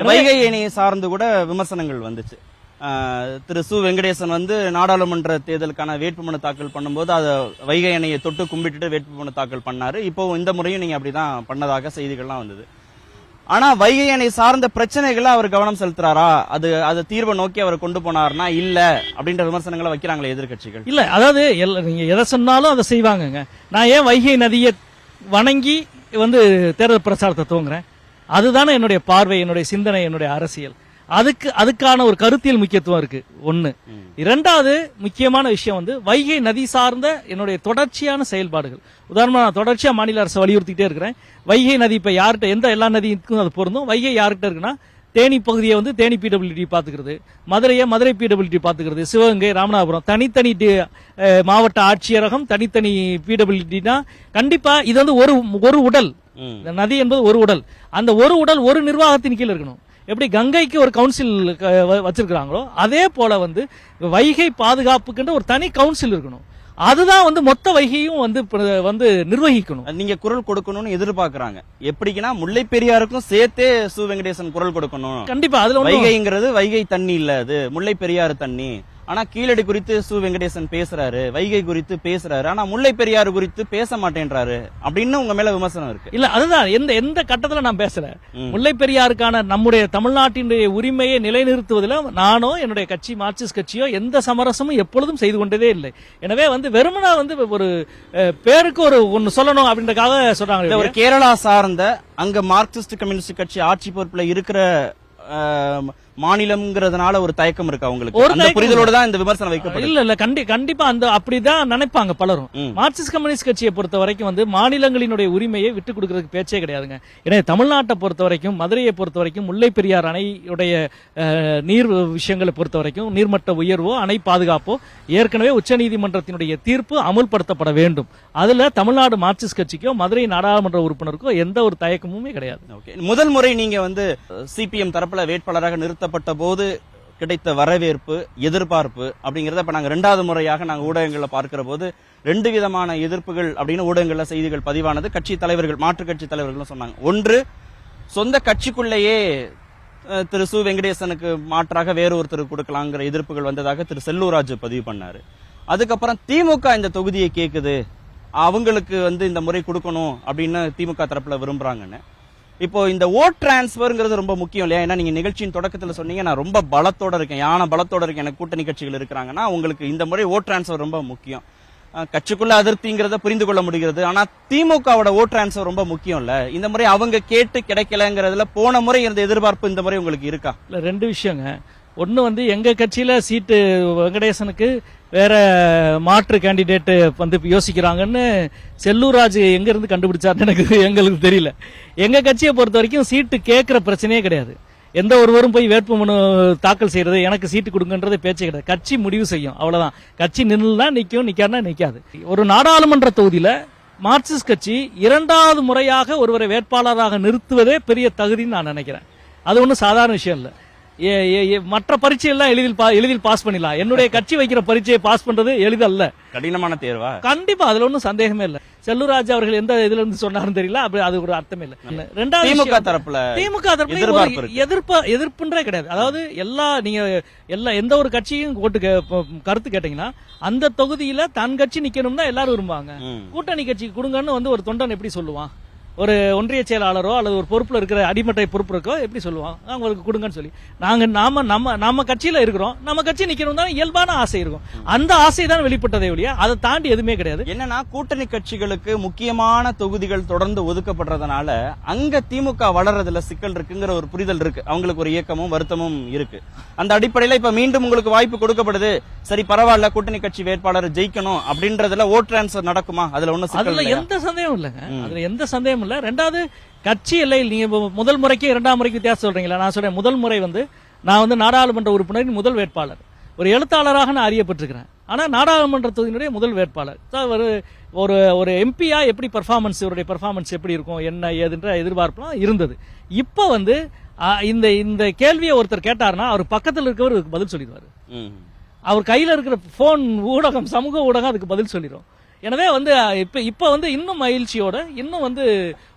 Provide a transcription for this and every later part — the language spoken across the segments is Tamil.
வைகை அணையை சார்ந்து கூட விமர்சனங்கள் வந்துச்சு. திரு சு வெங்கடேசன் வந்து நாடாளுமன்ற தேர்தலுக்கான வேட்புமனு தாக்கல் பண்ணும்போது அதை வைகை அணையை தொட்டு கும்பிட்டுட்டு வேட்புமனு தாக்கல் பண்ணாரு. இப்போ இந்த முறையும் நீங்க அப்படிதான் பண்ணதாக செய்திகள்லாம் வந்தது. ஆனா வைகை அணை சார்ந்த பிரச்சனைகளை அவர் கவனம் செலுத்துறாரா, அது தீர்வை நோக்கி அவர் கொண்டு போனார்னா இல்ல அப்படின்ற விமர்சனங்களை வைக்கிறாங்களே எதிர்கட்சிகள். இல்ல, அதாவது நீங்க எதை சொன்னாலும் அதை செய்வாங்க. நான் ஏன் வைகை நதியை வணங்கி வந்து தேர்தல் பிரச்சாரத்தை துவங்குறேன்? அதுதானே என்னுடைய பார்வை, என்னுடைய சிந்தனை, என்னுடைய அரசியல். அதுக்கான ஒரு கருத்தியல் முக்கியத்துவம் இருக்கு. ஒண்ணு. இரண்டாவது முக்கியமான விஷயம் வந்து வைகை நதி சார்ந்த என்னுடைய தொடர்ச்சியான செயல்பாடுகள். உதாரணமா நான் தொடர்ச்சியா மாநில அரசு வலியுறுத்திட்டே இருக்கிறேன். வைகை நதி இப்ப யார்கிட்ட, எல்லா நதிக்கும் அது பொருந்தும். வைகை யார்கிட்ட இருக்குன்னா தேனி பகுதியை வந்து தேனி பிடபிள்யூடி பாத்துக்கிறது, மதுரை பிடபிள்யூடி பாத்துக்கிறது, சிவகங்கை, ராமநாதபுரம் தனித்தனி மாவட்ட ஆட்சியரகம், தனித்தனி பிடபிள்யூடினா கண்டிப்பா இது வந்து ஒரு உடல். நதி என்பது ஒரு உடல். அந்த ஒரு உடல் ஒரு நிர்வாகத்தின் கீழ் இருக்கணும். எப்படி கங்கைக்கு ஒரு கவுன்சில் வச்சிருக்காங்களோ அதே போல வந்து வைகை பாதுகாப்புக்கு ஒரு தனி கவுன்சில் இருக்கணும். அதுதான் வந்து மொத்த வைகையும் வந்து நிர்வகிக்கணும். நீங்க குரல் கொடுக்கணும்னு எதிர்பார்க்கறாங்க. எப்படின்னா முல்லை பெரியாருக்கும் சேர்த்தே சு வெங்கடேசன் குரல் கொடுக்கணும். கண்டிப்பா. அதுல வைகைங்கிறது வைகை தண்ணி இல்ல, அது முல்லை பெரியாறு தண்ணி. ஆனா கீழடி குறித்து சு வெங்கடேசன் பேசுறாரு, வைகை குறித்து பேசுறாரு, ஆனா முல்லை பெரியாறு குறித்து பேச மாட்டேன்றாரு அப்படின்னு உங்க மேல விமர்சனம் இருக்கு. இல்ல, அதுதான் எந்த கட்டத்துல நான் பேசுறேன். முல்லை பெரியாருக்கான நம்முடைய தமிழ்நாட்டினுடைய உரிமையை நிலைநிறுத்துவதில் நானோ என்னுடைய கட்சி மார்க்சிஸ்ட் கட்சியோ எந்த சமரசமும் எப்பொழுதும் செய்து கொண்டதே இல்லை. எனவே வந்து வெறுமனா வந்து ஒரு பேருக்கு ஒன்னு சொல்லணும் அப்படின்றக்காக சொல்றாங்க. ஒரு கேரளா சார்ந்த அங்க மார்க்சிஸ்ட் கம்யூனிஸ்ட் கட்சி ஆட்சி பொறுப்புல இருக்கிற மாநிலம்ங்கிறதுனால ஒரு தயக்கம் இருக்கு அவங்களுக்கு. அந்த புரிதலோட தான் இந்த விமர்சனம் வைக்கப்படுது. இல்ல கண்டிப்பா அப்படிதான் நினைப்பாங்க பலரும். மார்க்சிஸ்ட் கம்யூனிஸ்ட் கட்சியை பொறுத்த வரைக்கும் வந்து மாநிலங்களினுடைய உரிமையை விட்டுக் கொடுக்கறதுக்கு பேச்சே கிடையாதுங்க. எனவே தமிழ்நாட்டை பொறுத்த வரைக்கும், மதுரையை பொறுத்த வரைக்கும், முல்லை பெரியார் அணையுடைய நீர் விஷயங்களை பொறுத்த வரைக்கும் நீர்மட்ட உயர்வோ அணை பாதுகாப்போ ஏற்கனவே உச்சநீதிமன்றத்தினுடைய தீர்ப்பு அமுல்படுத்தப்பட வேண்டும். அதுல தமிழ்நாடு மார்க்சிஸ்ட் கட்சிக்கோ மதுரை நாடாளுமன்ற உறுப்பினருக்கோ எந்த ஒரு தயக்கமுமே கிடையாது. முதல் முறை நீங்க வந்து சிபிஎம் தரப்புல வேட்பாளராக நிறுத்தப்பட்ட போது கிடைத்த வரவேற்பு, எதிர்பார்ப்பு அப்படிங்கறத இப்ப நாங்க 2வது முறையாக நாங்க ஊடகங்கள்ல பார்க்கிற போது 2 விதமான எதிர்ப்புகள் அப்படின்னு ஊடகங்கள்ல செய்திகள் பதிவானது. கட்சி தலைவர்கள், மாற்றுக் கட்சி தலைவர்கள் சொன்னாங்க. ஒன்று, சொந்த கட்சிக்குள்ளேயே திரு சு வெங்கடேசனுக்கு மாற்றாக வேறு ஒருத்தர் கொடுக்கலாங்கிற எதிர்ப்புகள் வந்ததாக திரு செல்லூராஜ் பதிவு பண்ணாரு. அதுக்கப்புறம் திமுக இந்த தொகுதியை கேக்குது, அவங்களுக்கு வந்து இந்த முறை கொடுக்கணும் அப்படின்னு திமுக தரப்புல விரும்புறாங்கன்னு. இப்போ இந்த ஓட் டிரான்ஸ்பர்ங்கிறது ரொம்ப முக்கியம் இல்லையா? ஏன்னா நீங்க நிகழ்ச்சியின் தொடக்கத்துல சொன்னீங்க நான் ரொம்ப பலத்தோட இருக்கேன், யானை பலத்தோட இருக்கேன், எனக்கு கூட்டணி கட்சிகள் இருக்கிறாங்கன்னா உங்களுக்கு இந்த முறை ஓட் டிரான்ஸ்பர் ரொம்ப முக்கியம். கட்சிக்குள்ள அதிருப்திங்கிறத புரிந்து கொள்ள முடிகிறது. ஆனா திமுகவோட ஓட் டிரான்ஸ்பர் ரொம்ப முக்கியம் இல்ல. இந்த முறை அவங்க கேட்டு கிடைக்கலங்கிறதுல போன முறை இருந்த எதிர்பார்ப்பு இந்த முறை உங்களுக்கு இருக்கா? இல்ல, 2 விஷயங்க. ஒன்னு வந்து எங்க கட்சியில சீட்டு வெங்கடேசனுக்கு வேற மாற்று கேண்டிடேட் வந்து யோசிக்கிறாங்கன்னு செல்லூராஜ் எங்க இருந்து கண்டுபிடிச்சாருன்னு எங்களுக்கு தெரியல. எங்க கட்சியை பொறுத்த வரைக்கும் சீட்டு கேட்கிற பிரச்சனையே கிடையாது. எந்த ஒருவரும் போய் வேட்புமனு தாக்கல் செய்யறது, எனக்கு சீட்டு கொடுங்கன்றது பேச்சே கிடையாது. கட்சி முடிவு செய்யும், அவ்வளவுதான். கட்சி நின்னுனா நிக்கும், நிக்காருன்னா நிக்காது. ஒரு நாடாளுமன்ற தொகுதியில மார்க்சிஸ்ட் கட்சி 2வது முறையாக ஒருவரை வேட்பாளராக நிறுத்துவதே பெரிய தகுதின்னு நான் நினைக்கிறேன். அது ஒன்றும் சாதாரண விஷயம் இல்ல. மற்ற பரீட்சை எல்லாம் எளிதில் பாஸ் பண்ணிடலாம். என்னுடைய கட்சி வைக்கிற பரீட்சையை பாஸ் பண்றது எளிதல்ல, கடினமான தேர்வா. கண்டிப்பா, அதுல ஒன்றும் சந்தேகமே இல்ல. செல்லூராஜ் அவர்கள் எந்த இதுல இருந்து சொன்னாரும் தெரியல, அப்படி அது ஒரு அர்த்தமே இல்ல. 2வது திமுக தரப்புல எதிர்ப்புன்றே கிடையாது. அதாவது எந்த ஒரு கட்சியும் கருத்து கேட்டீங்கன்னா அந்த தொகுதியில தன் கட்சி நிக்கணும்னா எல்லாரும் விரும்புவாங்க. கூட்டணி கட்சி கொடுங்கன்னு வந்து ஒரு தொண்டன் எப்படி சொல்லுவான்? ஒரு ஒன்றிய செயலாளரோ அல்லது ஒரு பொறுப்புல இருக்கிற அடிமட்ட பொறுப்பு இருக்கோ எப்படி சொல்லுவாங்க அவங்களுக்கு கொடுங்கன்னு சொல்லி? நம்ம கட்சியில இருக்கிறோம், நம்ம கட்சி நிக்கணும் தான் இயல்பான ஆசை இருக்கும். அந்த ஆசை தான் வெளிப்பட்டதே ஒழிய அதை தாண்டி எதுவுமே கிடையாது. என்னன்னா கூட்டணி கட்சிகளுக்கு முக்கியமான தொகுதிகள் தொடர்ந்து ஒதுக்கப்படுறதுனால அங்க திமுக வளர்றதுல சிக்கல் இருக்குங்கிற ஒரு புரிதல் இருக்கு. அவங்களுக்கு ஒரு இயக்கமும் வருத்தமும் இருக்கு. அந்த அடிப்படையில இப்ப மீண்டும் உங்களுக்கு வாய்ப்பு கொடுக்கப்படுது, சரி பரவாயில்ல கூட்டணி கட்சி வேட்பாளர் ஜெயிக்கணும் அப்படின்றதுல ஓட் டிரான்ஸ்பர் நடக்குமா? அதுல ஒன்னும் அதுல எந்த சந்தேகம் இல்லைங்க. அதுல எந்த சந்தேகம் இல்ல. 2வது கட்சி எல்லையில் நீங்க முதல் முறைக்கு 2ஆம் முறைக்கு வித்தியாசம் சொல்றீங்களா? நான் சொல்றேன், முதல் முறை வந்து நான் வந்து நாடாளுமன்ற உறுப்பினரின் முதல் வேட்பாளர், ஒரு எழுத்தாளராக நான் அறியப்பட்டிருக்கிறேன். ஆனா நாடாளுமன்ற தொகுதியினுடைய முதல் வேட்பாளர். ஒரு எம்பியா எப்படி பெர்ஃபார்மன்ஸ், இவருடைய பெர்ஃபார்மன்ஸ் எப்படி இருக்கும், என்ன ஏதுன்ற எதிர்பார்ப்புலாம் இருந்தது. இப்ப வந்து இந்த கேள்வியை ஒருத்தர் கேட்டாருன்னா அவர் பக்கத்தில் இருக்கவர் பதில் சொல்லிடுவாரு. அவர் கையில இருக்கிற போன் ஊடகம், சமூக ஊடகம் அதுக்கு பதில் சொல்லிடும். எனவே வந்து இப்ப வந்து இன்னும் மகிழ்ச்சியோட இன்னும் வந்து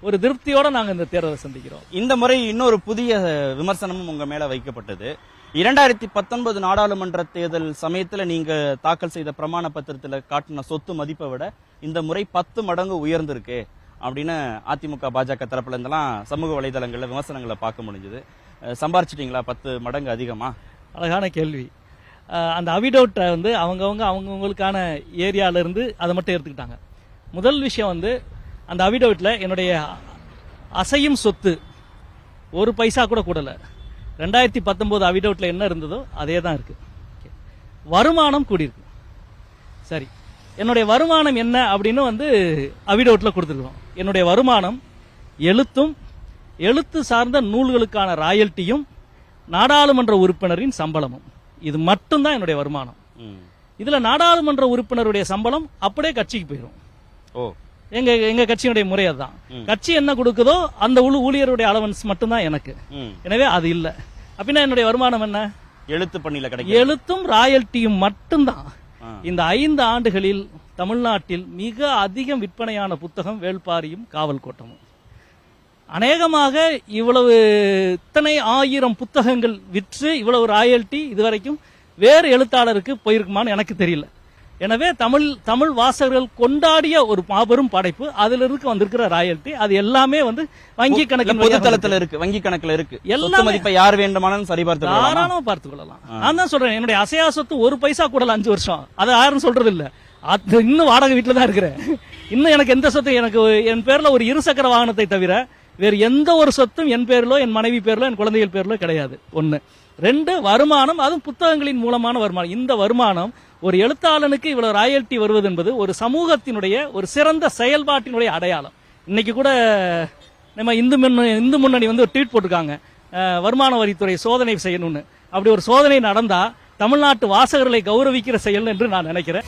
ஒரு திருப்தியோட நாங்க இந்த தேர்தலை சந்திக்கிறோம். இந்த முறை இன்னொரு புதிய விமர்சனமும் உங்க மேல வைக்கப்பட்டது. 2019 நாடாளுமன்ற தேர்தல் சமயத்துல நீங்க தாக்கல் செய்த பிரமாண பத்திரத்துல காட்டின சொத்து மதிப்பை விட இந்த முறை 10 மடங்கு உயர்ந்திருக்கு அப்படின்னு அதிமுக பாஜக தரப்புல இருந்தெல்லாம் சமூக வலைதளங்கள்ல விமர்சனங்களை பார்க்க முடிஞ்சது. சம்பாரிச்சிட்டீங்களா 10 மடங்கு அதிகமா? அழகான கேள்வி. அந்த அவிடோட்டை வந்து அவங்கவுங்களுக்கான ஏரியால இருந்து அதை மட்டும் எடுத்துக்கிட்டாங்க. முதல் விஷயம் வந்து அந்த அவிடோட்ல என்னுடைய அசையும் சொத்து ஒரு பைசா கூட கூடல. 2019 அவிடோட்ல என்ன இருந்ததோ அதே தான் இருக்கு. வருமானம் கூடியிருக்கு. சரி, என்னுடைய வருமானம் என்ன அப்படின்னு வந்து அவிடோட்ல கொடுத்துருக்கோம். என்னுடைய வருமானம் எழுத்து சார்ந்த நூல்களுக்கான ராயல்ட்டியும் நாடாளுமன்ற உறுப்பினரின் சம்பளமும், இது மட்டும்தான் என்னுடைய வருமானம். இதுல நாடாளுமன்ற உறுப்பினருடைய சம்பளம் அப்படியே கட்சிக்கு போயிடும். எங்க கட்சியினுடைய முறை அதுதான். கட்சி என்ன கொடுக்குதோ அந்த ஊழியருடைய அலவன்ஸ் மட்டும்தான் எனக்கு. எனவே அது இல்ல. அப்படின்னா என்னுடைய வருமானம் என்ன? எழுத்து பணியில கிடைக்கும் எழுத்தும் ராயல்ட்டியும் மட்டும்தான். இந்த 5 ஆண்டுகளில் தமிழ்நாட்டில் மிக அதிகம் விற்பனையான புத்தகம் வேள்பாரியும் காவல் கோட்டமும். அநேகமாக இவ்வளவு இத்தனை 1000 புத்தகங்கள் விற்று இவ்வளவு ராயல்ட்டி இதுவரைக்கும் வேறு எழுத்தாளருக்கு போயிருக்குமான்னு எனக்கு தெரியல. எனவே தமிழ் வாசகர்கள் கொண்டாடிய ஒரு மாபெரும் படைப்பு, அதுல இருக்கு வந்திருக்கிற ராயல்ட்டி அது எல்லாமே வந்து வங்கி கணக்கு பொதுத்தளத்துல இருக்கு, வங்கி கணக்குல இருக்கு. எல்லா மதிப்பை யார் வேண்டுமானாலும் சரி தாராளமா பார்த்துக் கொள்ளலாம். நான் தான் சொல்றேன், என்னுடைய அசையா சொத்து ஒரு பைசா கூடல 5 வருஷம். அதை யாரும் சொல்றது இல்ல. அது இன்னும் வாடகை வீட்டுல தான் இருக்கிறேன். இன்னும் எனக்கு எந்த சொத்து, எனக்கு என் பேர்ல ஒரு 2 சக்கர வாகனத்தை தவிர வேறு எந்த ஒரு சொத்தும் என் பேர்லோ என் மனைவி பேர்லோ என் குழந்தைகள் பேர்லோ கிடையாது. 1. 2, வருமானம், அதுவும் புத்தகங்களின் மூலமான வருமானம். இந்த வருமானம் ஒரு எழுத்தாளனுக்கு இவ்வளவு ராயல்ட்டி வருவது என்பது ஒரு சமூகத்தினுடைய ஒரு சிறந்த செயல்பாட்டினுடைய அடையாளம். இன்னைக்கு கூட நம்ம இந்து முன்னணி வந்து ஒரு ட்வீட் போட்டிருக்காங்க, வருமான வரித்துறை சோதனை செய்யணும்னு. அப்படி ஒரு சோதனை நடந்தா தமிழ்நாட்டு வாசகர்களை கௌரவிக்கிற செயல் என்று நான் நினைக்கிறேன்.